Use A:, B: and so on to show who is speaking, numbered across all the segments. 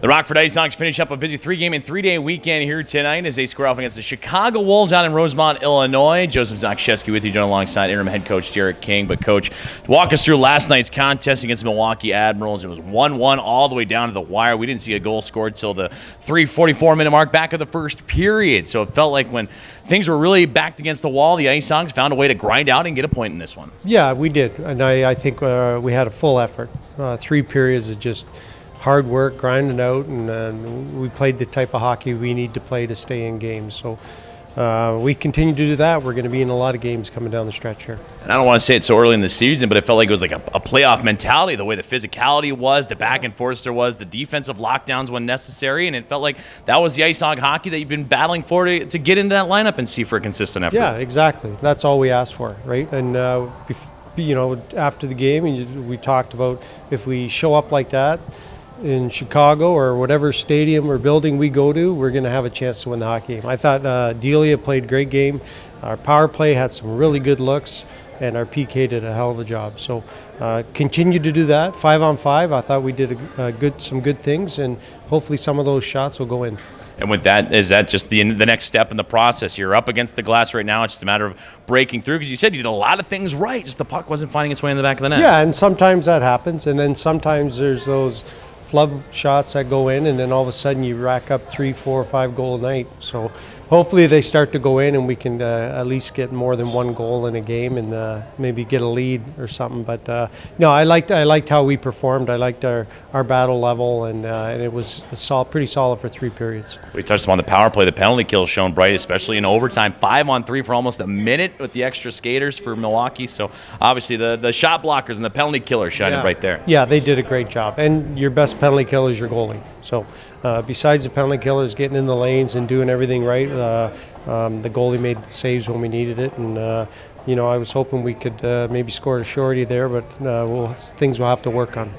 A: The Rockford IceHogs finish up a busy 3-game and 3-day weekend here tonight as they square off against the Chicago Wolves out in Rosemont, Illinois. Joseph Zakshevsky with you, joined alongside interim head coach Derek King. But, Coach, walk us through last night's contest against the Milwaukee Admirals. It was 1-1 all the way down to the wire. We didn't see a goal scored till the 3:44-minute mark back of the first period. So it felt like when things were really backed against the wall, the IceHogs found a way to grind out and get a point in this one.
B: Yeah, we did. And I think we had a full effort. 3 periods of just hard work, grinding out, and we played the type of hockey we need to play to stay in games. So we continue to do that. We're going to be in a lot of games coming down the stretch here.
A: And I don't want to say it so early in the season, but it felt like it was like a playoff mentality, the way the physicality was, the back and forth there was, the defensive lockdowns when necessary, and it felt like that was the IceHog hockey that you've been battling for to get into that lineup and see for a consistent effort.
B: Yeah, exactly. That's all we asked for, right? And after the game, we talked about if we show up like that in Chicago or whatever stadium or building we go to, we're going to have a chance to win the hockey game. I thought Delia played a great game. Our power play had some really good looks, and our PK did a hell of a job. So continue to do that. 5-on-5, I thought we did some good things, and hopefully some of those shots will go in.
A: And with that, is that just the next step in the process? You're up against the glass right now. It's just a matter of breaking through, because you said you did a lot of things right, just the puck wasn't finding its way in the back of the net.
B: Yeah, and sometimes that happens, and then sometimes there's those flub shots that go in, and then all of a sudden you rack up 3, 4, 5 goal a night. So hopefully they start to go in, and we can at least get more than 1 goal in a game, and maybe get a lead or something. But no, I liked how we performed. I liked our battle level, and it was pretty solid for 3 periods.
A: We touched upon the power play. The penalty kill shone bright, especially in overtime. 5-on-3 for almost a minute with the extra skaters for Milwaukee. So obviously the shot blockers and the penalty killers shining right there.
B: Yeah, they did a great job. And your best penalty killer is your goalie. So besides the penalty killers getting in the lanes and doing everything right, the goalie made the saves when we needed it. And I was hoping we could maybe score a shorty there, but things we'll have to work on.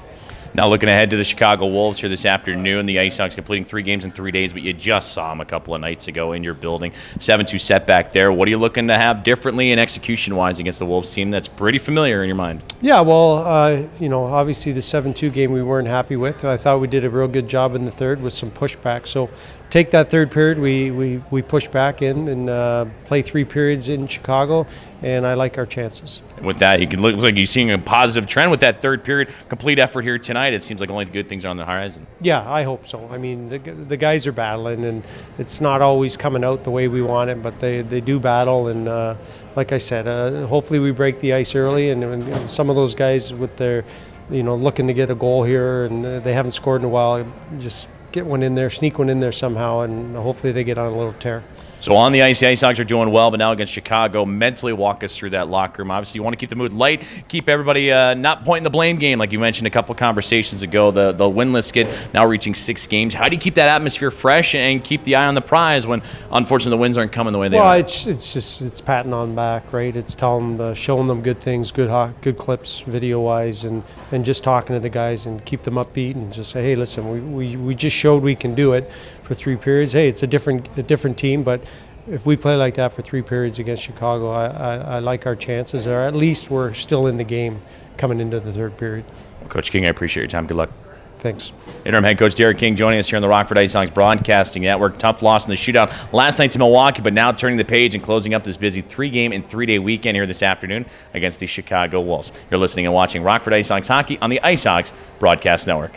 A: Now looking ahead to the Chicago Wolves here this afternoon, the IceHogs completing 3 games in 3 days, but you just saw them a couple of nights ago in your building. 7-2 setback there. What are you looking to have differently and execution-wise against the Wolves team that's pretty familiar in your mind?
B: Yeah, well, obviously the 7-2 game we weren't happy with. I thought we did a real good job in the third with some pushback. So take that third period, we push back in and play 3 periods in Chicago, and I like our chances.
A: And with that, it looks like you're seeing a positive trend with that third period. Complete effort here tonight. It seems like only the good things are on the horizon.
B: Yeah, I hope so. I mean, the guys are battling, and it's not always coming out the way we want it, but they do battle. And like I said, hopefully we break the ice early. And some of those guys with their, looking to get a goal here, and they haven't scored in a while, just get one in there, sneak one in there somehow, and hopefully they get on a little tear.
A: So on the ice, the IceHogs are doing well, but now against Chicago, mentally walk us through that locker room. Obviously, you want to keep the mood light, keep everybody not pointing the blame game, like you mentioned a couple of conversations ago. The winless skid now reaching 6 games. How do you keep that atmosphere fresh and keep the eye on the prize when, unfortunately, the wins aren't coming the way they are?
B: Well, it's patting on back, right? It's telling them, showing them good things, good clips, video-wise, and just talking to the guys and keep them upbeat and just say, hey, listen, we just showed we can do it for 3 periods. Hey, it's a different team, but if we play like that for 3 periods against Chicago, I like our chances, or at least we're still in the game coming into the 3rd period.
A: Coach King, I appreciate your time. Good luck.
B: Thanks.
A: Interim head coach Derek King joining us here on the Rockford IceHogs Broadcasting Network. Tough loss in the shootout last night to Milwaukee, but now turning the page and closing up this busy 3-game and 3-day weekend here this afternoon against the Chicago Wolves. You're listening and watching Rockford IceHogs hockey on the IceHogs Broadcast Network.